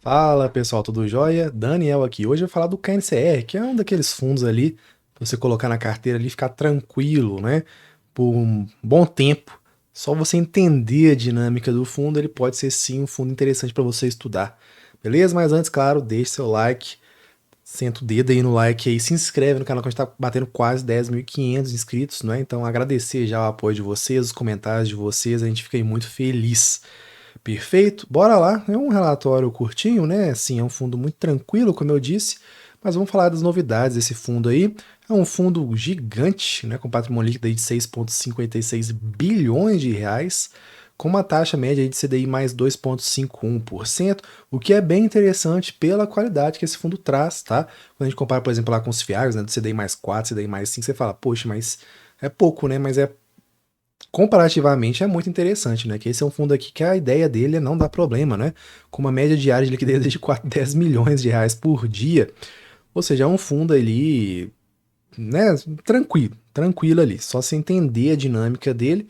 Fala pessoal, tudo jóia? Daniel aqui. Hoje eu vou falar do KNCR, que é um daqueles fundos ali, pra você colocar na carteira ali e ficar tranquilo, né? Por um bom tempo. Só você entender a dinâmica do fundo, ele pode ser sim um fundo interessante para você estudar. Beleza? Mas antes, claro, deixe seu like, senta o dedo aí no like aí, se inscreve no canal que a gente tá batendo quase 10.500 inscritos, né? Então agradecer já o apoio de vocês, os comentários de vocês, a gente fica aí muito feliz. Perfeito, bora lá. É um relatório curtinho, né? Assim, é um fundo muito tranquilo, como eu disse, mas vamos falar das novidades desse fundo aí. É um fundo gigante, né, com patrimônio líquido aí de 6,56 bilhões de reais, com uma taxa média aí de CDI mais 2,51%, o que é bem interessante pela qualidade que esse fundo traz, tá? Quando a gente compara, por exemplo, lá com os FIAs, né, do CDI mais 4, CDI mais 5, você fala, poxa, mas é pouco, né? Mas é comparativamente é muito interessante, né? Que esse é um fundo aqui que a ideia dele é não dar problema, né? Com uma média diária de liquidez de 4, 10 milhões de reais por dia. Ou seja, é um fundo ali, né? Tranquilo ali. Só se entender a dinâmica dele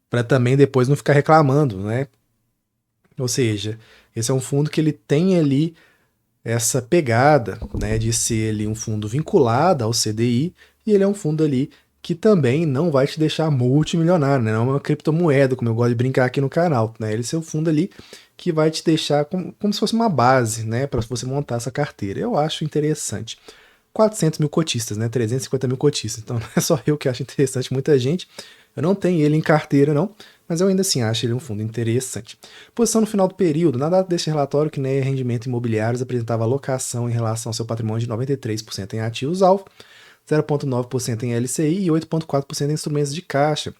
para também depois não ficar reclamando, né? Ou seja, esse é um fundo que ele tem ali essa pegada, né, de ser ali um fundo vinculado ao CDI e ele é um fundo ali que também não vai te deixar multimilionário, né? Não é uma criptomoeda, como eu gosto de brincar aqui no canal, né? Ele é um fundo ali que vai te deixar como se fosse uma base, né, para você montar essa carteira. Eu acho interessante. 400 mil cotistas, né? 350 mil cotistas. Então não é só eu que acho interessante, muita gente. Eu não tenho ele em carteira, não, mas eu ainda assim acho ele um fundo interessante. Posição no final do período. Na data deste relatório, que nem rendimento imobiliários apresentava alocação em relação ao seu patrimônio de 93% em ativos-alvo, 0,9% em LCI e 8,4% em instrumentos de caixa.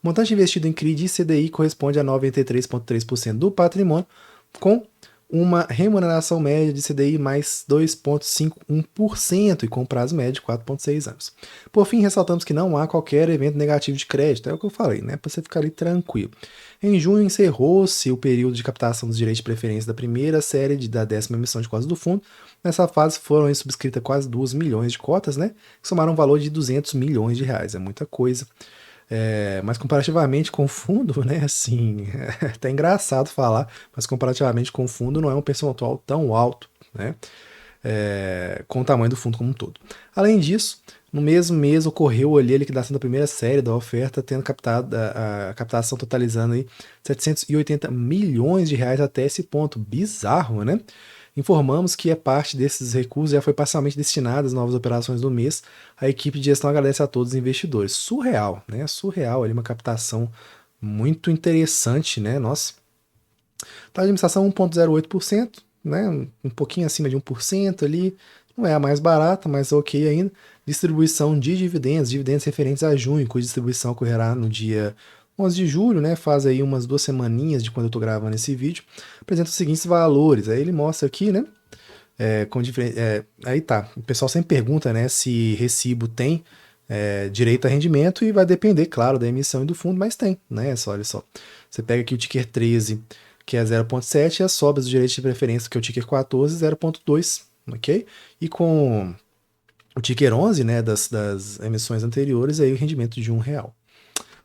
O montante investido em CRI e CDI corresponde a 93,3% do patrimônio, com uma remuneração média de CDI mais 2,51% e com prazo médio de 4,6 anos. Por fim, ressaltamos que não há qualquer evento negativo de crédito, é o que eu falei, né? Para você ficar ali tranquilo. Em junho encerrou-se o período de captação dos direitos de preferência da primeira série da 10ª emissão de cotas do fundo. Nessa fase foram subscritas quase 2 milhões de cotas, né? Que somaram um valor de 200 milhões de reais, é muita coisa. Mas comparativamente com o fundo, né, assim, é até engraçado falar, mas comparativamente com o fundo não é um percentual tão alto, né, com o tamanho do fundo como um todo. Além disso, no mesmo mês ocorreu ali a liquidação da primeira série da oferta, tendo captado a captação totalizando aí 780 milhões de reais até esse ponto. Bizarro, né? Informamos que a parte desses recursos já foi parcialmente destinada às novas operações do mês. A equipe de gestão agradece a todos os investidores. Surreal, né? Surreal ali, uma captação muito interessante, né? Nossa. Taxa de administração 1,08%, né? Um pouquinho acima de 1% ali. Não é a mais barata, mas ok ainda. Distribuição de dividendos, dividendos referentes a junho, cuja distribuição ocorrerá no dia 11 de julho, né? Faz aí umas 2 semaninhas de quando eu tô gravando esse vídeo. Apresenta os seguintes valores. Aí ele mostra aqui, né? Aí tá. O pessoal sempre pergunta, né, se recibo tem direito a rendimento e vai depender, claro, da emissão e do fundo, mas tem, né? Olha só. Você pega aqui o ticker 13, que é 0,7, e as sobras do direito de preferência, que é o ticker 14, 0,2, ok? E com o ticker 11, né, das emissões anteriores, aí o rendimento de R$ 1.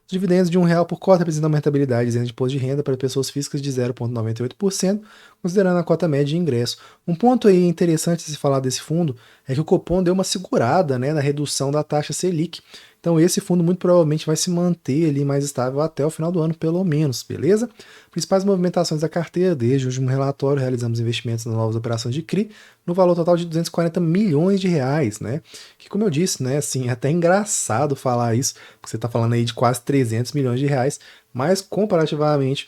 Os dividendos de R$ 1 por cota representam uma rentabilidade isenta de imposto de renda para pessoas físicas de 0,98%, considerando a cota média de ingresso. Um ponto aí interessante de se falar desse fundo é que o Copom deu uma segurada, né, na redução da taxa Selic. Então esse fundo muito provavelmente vai se manter ali mais estável até o final do ano, pelo menos, beleza? Principais movimentações da carteira: desde o último relatório, realizamos investimentos nas novas operações de CRI, no valor total de 240 milhões de reais, né? Que, como eu disse, né, assim, é até engraçado falar isso, porque você está falando aí de quase 300 milhões de reais, mas comparativamente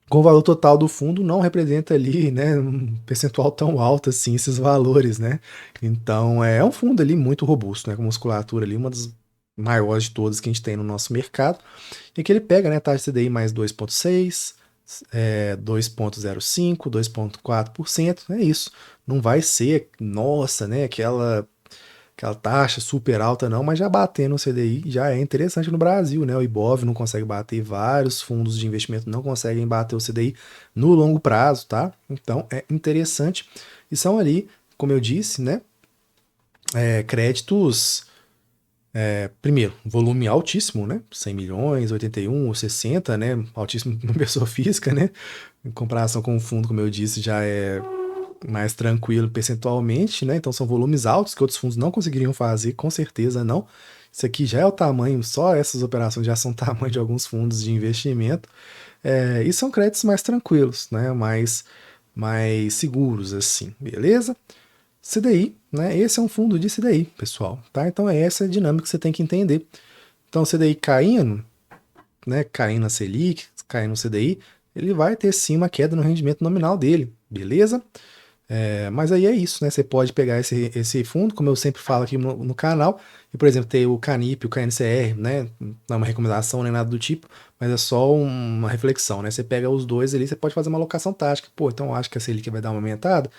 com o valor total do fundo não representa ali, né, um percentual tão alto assim esses valores, né? Então é um fundo ali muito robusto, né, com musculatura ali, uma das maiores de todas que a gente tem no nosso mercado, e que ele pega, né, taxa de CDI mais 2,6, 2,05, 2,4%, é isso. Não vai ser, nossa, né, aquela taxa super alta não, mas já batendo o CDI já é interessante no Brasil, né? O Ibov não consegue bater, vários fundos de investimento não conseguem bater o CDI no longo prazo, tá? Então é interessante. E são ali, como eu disse, né? Créditos, primeiro, volume altíssimo, né? 100 milhões, 81, 60, né? Altíssimo para uma pessoa física, né? Em comparação com o fundo, como eu disse, já é mais tranquilo percentualmente, né? Então são volumes altos que outros fundos não conseguiriam fazer, com certeza não. Isso aqui já é o tamanho, só essas operações já são o tamanho de alguns fundos de investimento. E são créditos mais tranquilos, né? Mais seguros, assim, beleza? CDI, né? Esse é um fundo de CDI, pessoal, tá? Então é essa a dinâmica que você tem que entender. Então, CDI caindo, né? Caindo a Selic, caindo no CDI, ele vai ter sim uma queda no rendimento nominal dele, beleza? Mas aí é isso, né? Você pode pegar esse fundo, como eu sempre falo aqui no canal, e, por exemplo, ter o Canip, o KNCR, né? Não é uma recomendação nem nada do tipo, mas é só uma reflexão, né? Você pega os dois ali, você pode fazer uma alocação tática. Pô, então eu acho que a Selic vai dar uma aumentada,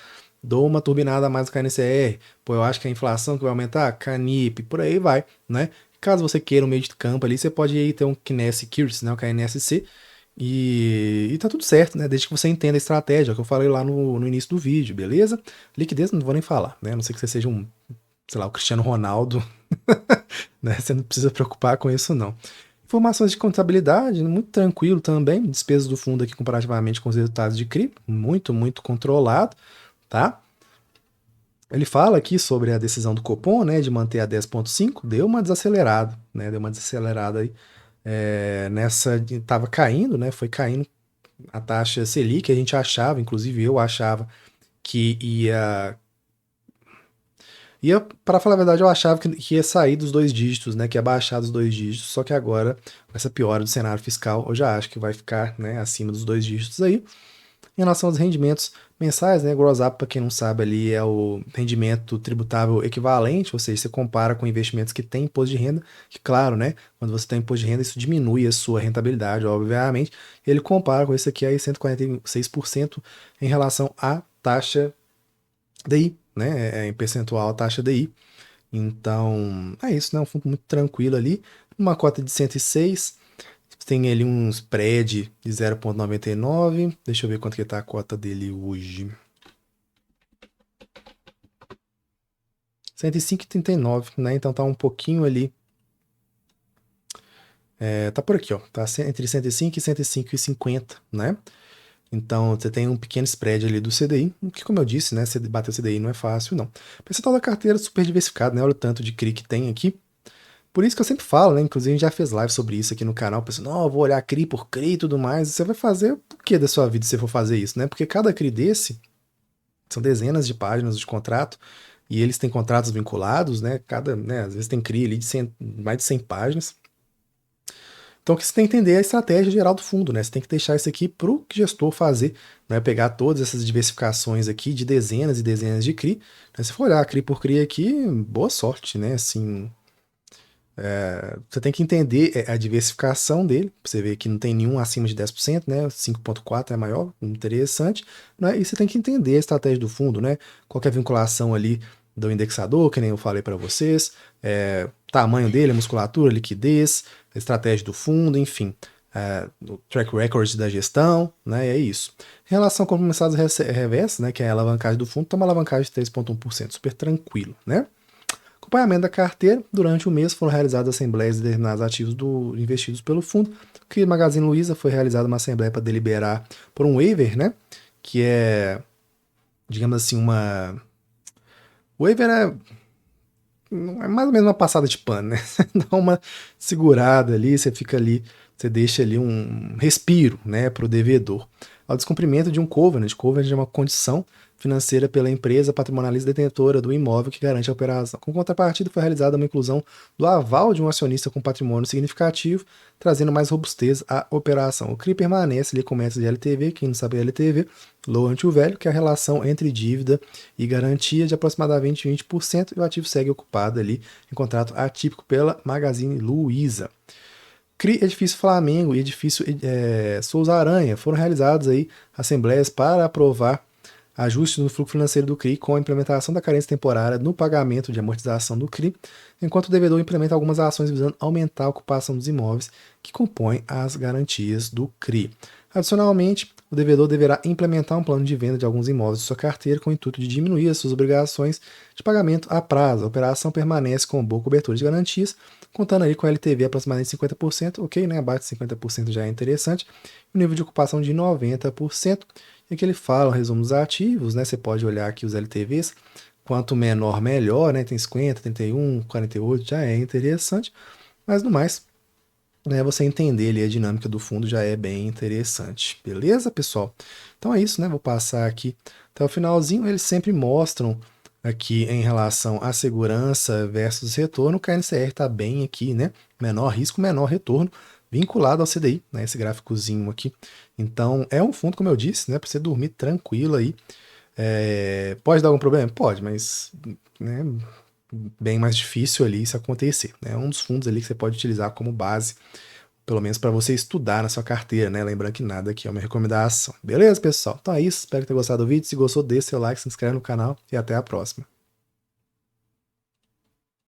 dou uma turbinada a mais do KNCR. Pô, eu acho que a inflação que vai aumentar, Canip, por aí vai, né? Caso você queira um meio de campo ali, você pode ir ter um Kines Securities, né? O KNSC, e tá tudo certo, né? Desde que você entenda a estratégia, que eu falei lá no início do vídeo, beleza? Liquidez não vou nem falar, né? A não ser que você seja sei lá, o Cristiano Ronaldo, né? Você não precisa preocupar com isso, não. Informações de contabilidade, muito tranquilo também. Despesas do fundo aqui comparativamente com os resultados de CRI, muito controlado, tá? Ele fala aqui sobre a decisão do Copom, né, de manter a 10,5, deu uma desacelerada, né? Deu uma desacelerada aí. Tava caindo, né? Foi caindo a taxa Selic, a gente achava, inclusive eu achava que para falar a verdade, eu achava que ia sair dos dois dígitos, né, que ia baixar dos dois dígitos, só que agora, com essa piora do cenário fiscal, eu já acho que vai ficar, né, acima dos dois dígitos aí. Em relação aos rendimentos mensais, né, Gross Up, para quem não sabe, ali é o rendimento tributável equivalente, ou seja, você compara com investimentos que têm imposto de renda, que claro, né, quando você tem imposto de renda, isso diminui a sua rentabilidade, obviamente. Ele compara com esse aqui aí 146% em relação à taxa DI, né, em percentual a taxa DI. Então, é isso, né, um fundo muito tranquilo ali, uma cota de 106, tem ali um spread de 0,99. Deixa eu ver quanto que tá a cota dele hoje. 105,39, né? Então tá um pouquinho ali. Tá por aqui, ó. Tá entre 105 e 105,50, né? Então você tem um pequeno spread ali do CDI, que como eu disse, né? Você bater o CDI não é fácil, não. Percentual da carteira super diversificado, né? Olha o tanto de CRI que tem aqui. Por isso que eu sempre falo, né? Inclusive a gente já fez live sobre isso aqui no canal. Pensando, não, eu vou olhar CRI por CRI e tudo mais. Você vai fazer o que da sua vida se você for fazer isso, né? Porque cada CRI desse são dezenas de páginas de contrato e eles têm contratos vinculados, né? Né? Às vezes tem CRI ali de mais de 100 páginas. Então, o que você tem que entender é a estratégia geral do fundo, né? Você tem que deixar isso aqui para o gestor fazer, né? Pegar todas essas diversificações aqui de dezenas e dezenas de CRI. Né? Se for olhar CRI por CRI aqui, boa sorte, né? Assim, você tem que entender a diversificação dele, pra você ver que não tem nenhum acima de 10%, né? 5,4% é maior, interessante, né? E você tem que entender a estratégia do fundo, né? Qual que é a vinculação ali do indexador, que nem eu falei para vocês, tamanho dele, musculatura, liquidez, a estratégia do fundo, enfim, o track record da gestão, né? E é isso. Em relação a compensados reversos, né? Que é a alavancagem do fundo, tem uma alavancagem de 3,1%, super tranquilo, né? Acompanhamento da carteira. Durante o mês foram realizadas assembleias de determinados ativos investidos pelo fundo. Que Magazine Luiza foi realizada uma assembleia para deliberar por um waiver, né? Que é, digamos assim, uma. O waiver é mais ou menos uma passada de pano, né? Você dá uma segurada ali, você fica ali, você deixa ali um respiro, né, para o devedor. Ao descumprimento de um covenant é uma condição financeira pela empresa patrimonialista detentora do imóvel que garante a operação. Com contrapartida, foi realizada uma inclusão do aval de um acionista com patrimônio significativo, trazendo mais robustez à operação. O CRI permanece ali com metas de LTV, quem não sabe LTV, low ante o velho, que é a relação entre dívida e garantia de aproximadamente 20%, e o ativo segue ocupado ali em contrato atípico pela Magazine Luiza. CRI Edifício Flamengo e Edifício Souza Aranha foram realizados aí assembleias para aprovar ajustes no fluxo financeiro do CRI com a implementação da carência temporária no pagamento de amortização do CRI, enquanto o devedor implementa algumas ações visando aumentar a ocupação dos imóveis que compõem as garantias do CRI. Adicionalmente, o devedor deverá implementar um plano de venda de alguns imóveis de sua carteira com o intuito de diminuir as suas obrigações de pagamento a prazo. A operação permanece com boa cobertura de garantias, contando aí com a LTV aproximadamente 50%, ok, né? Abaixo de 50% já é interessante, o nível de ocupação de 90%. E aqui ele fala o resumo dos ativos, né? Você pode olhar aqui os LTVs, quanto menor, melhor, né? Tem 50, 31, 48, já é interessante, mas no mais, né, você entender ali a dinâmica do fundo já é bem interessante. Beleza, pessoal? Então é isso, né? Vou passar aqui até o finalzinho. Eles sempre mostram aqui em relação à segurança versus retorno, o KNCR está bem aqui, né? Menor risco, menor retorno, vinculado ao CDI, né? Esse gráficozinho aqui. Então é um fundo, como eu disse, né? Para você dormir tranquilo aí. Pode dar algum problema? Pode, mas né, bem mais difícil ali isso acontecer. É um dos fundos ali que você pode utilizar como base, pelo menos para você estudar na sua carteira, né? Lembrando que nada aqui é uma recomendação. Beleza, pessoal? Então é isso. Espero que tenha gostado do vídeo. Se gostou, deixe seu like, se inscreve no canal e até a próxima.